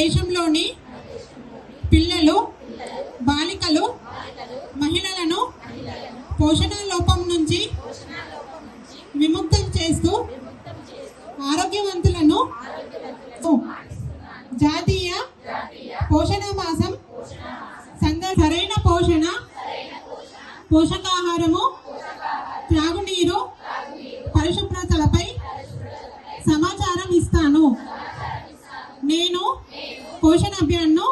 దేశంలోని పిల్లలు, బాలికలు, మహిళలను పోషణ లోపం నుంచి విముక్తం చేస్తూ ఆరోగ్యవంతులను జాతీయ పోషణ మాసం సరైన పోషణ, పోషకాహారము, త్రాగునీరు, పరిశుభ్రతలపై సమాచారం ఇస్తాను. నేను పోషణ అభియాన్ను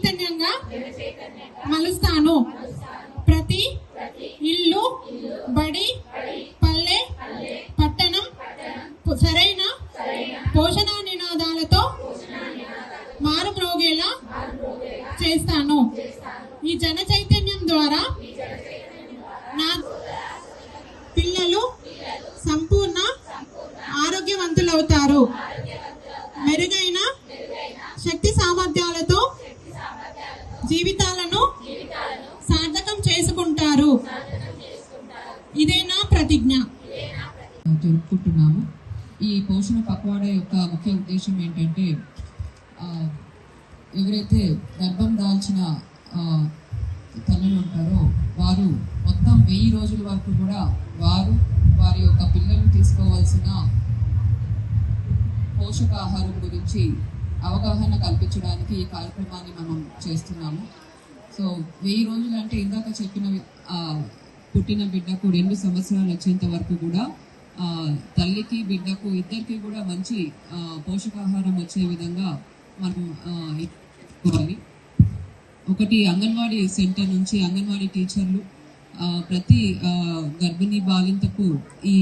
చైతన్యంగా మలుస్తాను. ప్రతి ఇల్లు, బడి, పల్లె, పట్టణం సరైన పోషణ నినాదాలతో మారుమ్రోగేలా చేస్తాను. ఈ జన చైతన్యం ద్వారా నా పిల్లలు సంపూర్ణ ఆరోగ్యవంతులవుతారు. మెరుగైన శక్తి సామర్థ్యాలతో జీవితాలను సార్థకం చేసుకుంటారు. ఇదే నా ప్రతిజ్ఞ. జరుపుకుంటున్నాము. ఈ పోషణ పక్వాడా యొక్క ముఖ్య ఉద్దేశం ఏంటంటే, ఎవరైతే గర్భం దాల్చిన తల్లులు ఉంటారో వారు మొత్తం 1000 రోజుల వరకు కూడా వారి యొక్క పిల్లలు తీసుకోవాల్సిన పోషకాహారం గురించి అవగాహన కల్పించడానికి ఈ కార్యక్రమాన్ని మనం చేస్తున్నాము. సో 1000 రోజులు అంటే ఇందాక చెప్పిన పుట్టిన బిడ్డకు 2 సంవత్సరాలు వచ్చేంత వరకు కూడా తల్లికి బిడ్డకు ఇద్దరికి కూడా మంచి పోషకాహారం వచ్చే విధంగా మనం ఇవ్వాలి. ఒకటి అంగన్వాడీ సెంటర్ నుంచి అంగన్వాడీ టీచర్లు ప్రతి గర్భిణీ బాలింతకు ఈ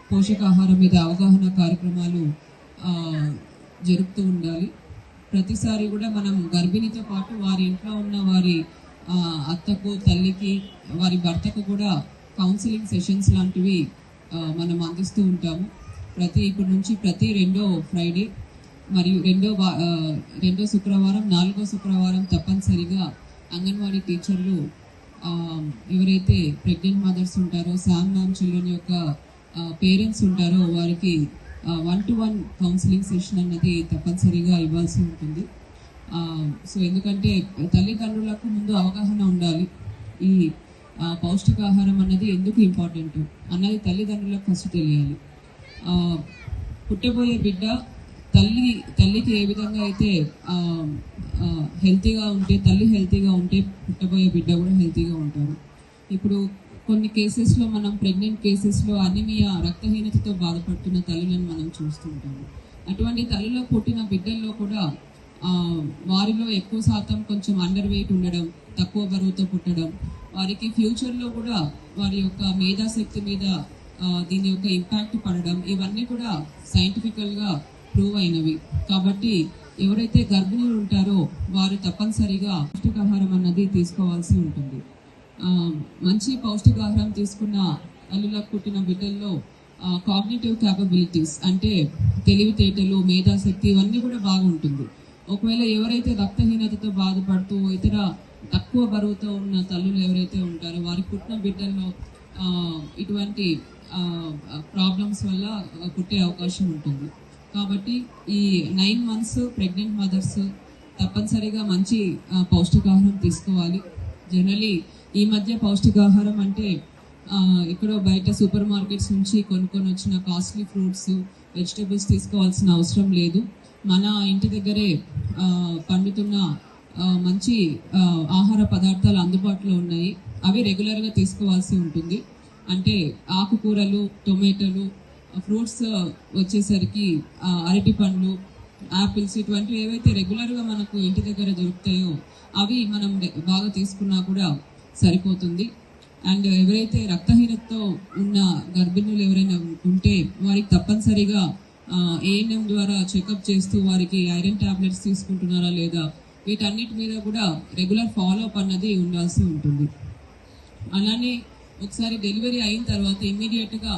పోషకాహారం మీద అవగాహన కార్యక్రమాలు జరుపుతూ ఉండాలి. ప్రతిసారి కూడా మనం గర్భిణితో పాటు వారి ఇంట్లో ఉన్న వారి అత్తకు, తల్లికి, వారి భర్తకు కూడా కౌన్సిలింగ్ సెషన్స్ లాంటివి మనం అందిస్తూ ఉంటాము. ఇప్పటి నుంచి ప్రతి 2వ ఫ్రైడే మరియు 2వ శుక్రవారం, 4వ శుక్రవారం తప్పనిసరిగా అంగన్వాడీ టీచర్లు ఎవరైతే ప్రెగ్నెంట్ మదర్స్ ఉంటారో, శామ్ మ్యామ్ చిల్డ్రన్ యొక్క పేరెంట్స్ ఉంటారో వారికి 1-to-1 కౌన్సిలింగ్ సెషన్ అన్నది తప్పనిసరిగా ఇవ్వాల్సి ఉంటుంది. సో ఎందుకంటే తల్లిదండ్రులకు ముందు అవగాహన ఉండాలి. ఈ పౌష్టికాహారం అన్నది ఎందుకు ఇంపార్టెంట్ అన్నది తల్లిదండ్రులకు ఫస్ట్ తెలియాలి. పుట్టబోయే బిడ్డ తల్లికి ఏ విధంగా అయితే హెల్తీగా ఉంటే, తల్లి హెల్తీగా ఉంటే పుట్టబోయే బిడ్డ కూడా హెల్తీగా ఉంటారు. ఇప్పుడు కొన్ని కేసెస్లో మనం ప్రెగ్నెంట్ కేసెస్లో అనీమియా, రక్తహీనతతో బాధపడుతున్న తల్లులను మనం చూస్తుంటాము. అటువంటి తల్లిలో పుట్టిన బిడ్డల్లో కూడా వారిలో ఎక్కువ శాతం కొంచెం అండర్ వెయిట్ ఉండడం, తక్కువ బరువుతో పుట్టడం, వారికి ఫ్యూచర్లో కూడా వారి యొక్క మేధాశక్తి మీద దీని యొక్క ఇంపాక్ట్ పడడం, ఇవన్నీ కూడా సైంటిఫికల్గా ప్రూవ్ అయినవి. కాబట్టి ఎవరైతే గర్భిణులు ఉంటారో వారు తప్పనిసరిగా పౌష్టికాహారం అన్నది తీసుకోవాల్సి ఉంటుంది. మంచి పౌష్టికాహారం తీసుకున్న తల్లులకు పుట్టిన బిడ్డల్లో కాగ్నిటివ్ క్యాపబిలిటీస్ అంటే తెలివితేటలు, మేధాశక్తి ఇవన్నీ కూడా బాగుంటుంది. ఒకవేళ ఎవరైతే రక్తహీనతతో బాధపడుతూ ఇతర తక్కువ బరువుతో ఉన్న తల్లులు ఎవరైతే ఉంటారో వారికి పుట్టిన బిడ్డల్లో ఇటువంటి ప్రాబ్లమ్స్ వల్ల పుట్టే అవకాశం ఉంటుంది. కాబట్టి ఈ 9 months ప్రెగ్నెంట్ మదర్స్ తప్పనిసరిగా మంచి పౌష్టికాహారం తీసుకోవాలి. జనరలీ ఈ మధ్య పౌష్టికాహారం అంటే ఇక్కడ బయట సూపర్ మార్కెట్స్ నుంచి కొనుక్కొని వచ్చిన కాస్ట్లీ ఫ్రూట్స్, వెజిటబుల్స్ తీసుకోవాల్సిన అవసరం లేదు. మన ఇంటి దగ్గరే పండుతున్న మంచి ఆహార పదార్థాలు అందుబాటులో ఉన్నాయి. అవి రెగ్యులర్గా తీసుకోవాల్సి ఉంటుంది. అంటే ఆకుకూరలు, టొమాటోలు, ఫ్రూట్స్ వచ్చేసరికి అరటి పండ్లు, యాపిల్స్ ఇటువంటివి ఏవైతే రెగ్యులర్గా మనకు ఇంటి దగ్గర దొరుకుతాయో అవి మనం బాగా తీసుకున్నా కూడా సరిపోతుంది. అండ్ ఎవరైతే రక్తహీనతతో ఉన్న గర్భిణులు ఎవరైనా ఉంటే వారికి తప్పనిసరిగా ఏఎన్ఎం ద్వారా చెకప్ చేస్తూ వారికి ఐరన్ టాబ్లెట్స్ తీసుకుంటున్నారా లేదా వీటన్నిటి మీద కూడా రెగ్యులర్ ఫాలోఅప్ అన్నది ఉండాల్సి ఉంటుంది. అలానే ఒకసారి డెలివరీ అయిన తర్వాత ఇమ్మీడియట్గా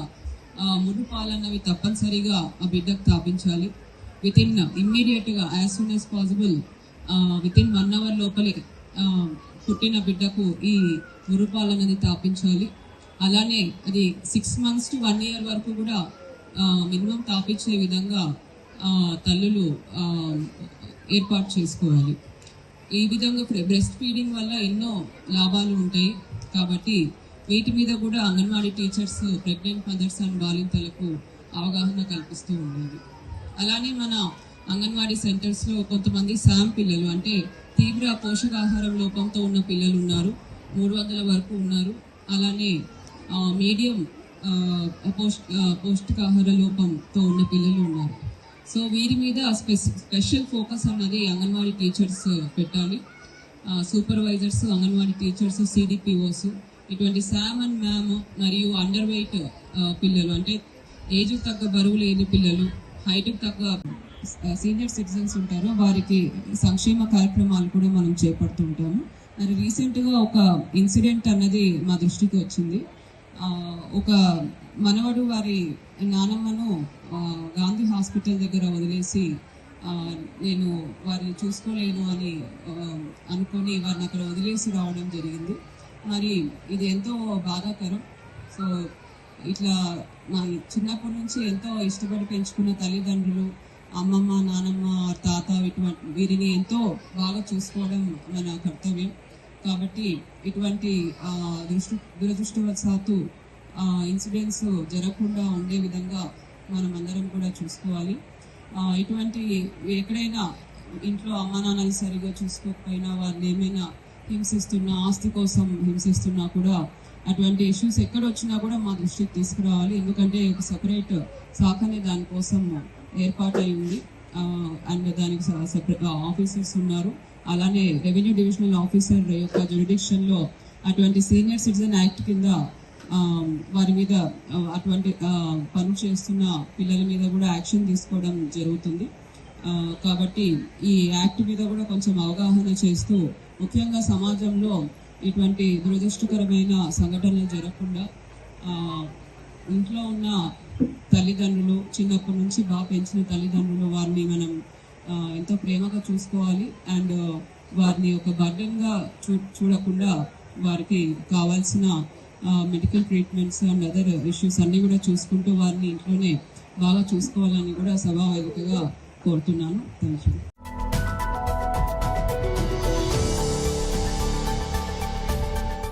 ముర్రుపాలు అన్నవి తప్పనిసరిగా ఆ బిడ్డకు తాపించాలి. ఇమ్మీడియట్గా as soon as possible within 1 hour లోపలే పుట్టిన బిడ్డకు ఈ ముర్రుపాలు అనేది తాపించాలి. అలానే అది 6 months to 1 year వరకు కూడా మినిమం తాపించే విధంగా తల్లులు ఏర్పాటు చేసుకోవాలి. ఈ విధంగా బ్రెస్ట్ ఫీడింగ్ వల్ల ఎన్నో లాభాలు ఉంటాయి కాబట్టి వీటి మీద కూడా anganwadi teachers pregnant mothers and బాలింతలకు అవగాహన కల్పిస్తూ ఉండేది. అలానే మన అంగన్వాడీ సెంటర్స్లో కొంతమంది శామ్ పిల్లలు అంటే తీవ్ర పోషకాహారం లోపంతో ఉన్న పిల్లలు ఉన్నారు, 300 వరకు ఉన్నారు. అలానే మీడియం పౌష్టికాహార లోపంతో ఉన్న పిల్లలు ఉన్నారు. సో వీరి మీద స్పెషల్ ఫోకస్ అన్నది అంగన్వాడీ టీచర్స్ పెట్టాలి. సూపర్వైజర్స్, అంగన్వాడీ టీచర్స్, సిడిపిఓస్ ఇటువంటి శామ్ అండ్ మ్యామ్ మరియు అండర్ వెయిట్ పిల్లలు అంటే ఏజ్కి తగ్గ బరువు లేని పిల్లలు, హైట్కి తగ్గ సీనియర్ సిటిజన్స్ ఉంటారో వారికి సంక్షేమ కార్యక్రమాలు కూడా మనం చేపడుతుంటాము. మరి రీసెంట్గా ఒక ఇన్సిడెంట్ అన్నది మా దృష్టికి వచ్చింది. ఒక మనవడు వారి నానమ్మను గాంధీ హాస్పిటల్ దగ్గర వదిలేసి నేను వారిని చూసుకోలేను అని అనుకొని వారిని అక్కడ వదిలేసి రావడం జరిగింది. మరి ఇది ఎంతో బాధాకరం. సో ఇట్లా మా చిన్నప్పటి నుంచి ఎంతో ఇష్టపడి పెంచుకున్న తల్లిదండ్రులు, అమ్మమ్మ, నానమ్మ, తాత వీరిని ఎంతో బాగా చూసుకోవడం మన కర్తవ్యం. కాబట్టి ఇటువంటి దురదృష్టవశాత్తు ఇన్సిడెంట్స్ జరగకుండా ఉండే విధంగా మనం అందరం కూడా చూసుకోవాలి. ఇటువంటి ఎక్కడైనా ఇంట్లో అమ్మా నాన్నలు సరిగా చూసుకోకపోయినా వారిని ఏమైనా హింసిస్తున్నా, ఆస్తి కోసం హింసిస్తున్నా కూడా అటువంటి ఇష్యూస్ ఎక్కడ వచ్చినా కూడా మా దృష్టికి తీసుకురావాలి. ఎందుకంటే ఒక సెపరేట్ శాఖనే దానికోసం ఏర్పాటై ఉంది అండ్ దానికి సెపరేట్ ఆఫీసర్స్ ఉన్నారు. అలానే రెవెన్యూ డివిజనల్ ఆఫీసర్ యొక్క జ్యూరిడిక్షన్లో అటువంటి సీనియర్ సిటిజన్ యాక్ట్ కింద వారి మీద అటువంటి పనులు చేస్తున్న పిల్లల మీద కూడా యాక్షన్ తీసుకోవడం జరుగుతుంది. కాబట్టి ఈ యాక్ట్ మీద కూడా కొంచెం అవగాహన చేస్తూ ముఖ్యంగా సమాజంలో ఇటువంటి దురదృష్టకరమైన సంఘటనలు జరగకుండా ఇంట్లో ఉన్న తల్లిదండ్రులు, చిన్నప్పటి నుంచి బాగా పెంచిన తల్లిదండ్రులు వారిని మనం ఎంతో ప్రేమగా చూసుకోవాలి. అండ్ వారిని ఒక బర్డెన్గా చూడకుండా వారికి కావాల్సిన medical treatments and other issues అన్నీ కూడా చూసుకుంటూ వారిని ఇంట్లోనే బాగా చూసుకోవాలని కూడా సభా వేదికగా కోరుతున్నాను. Thank you.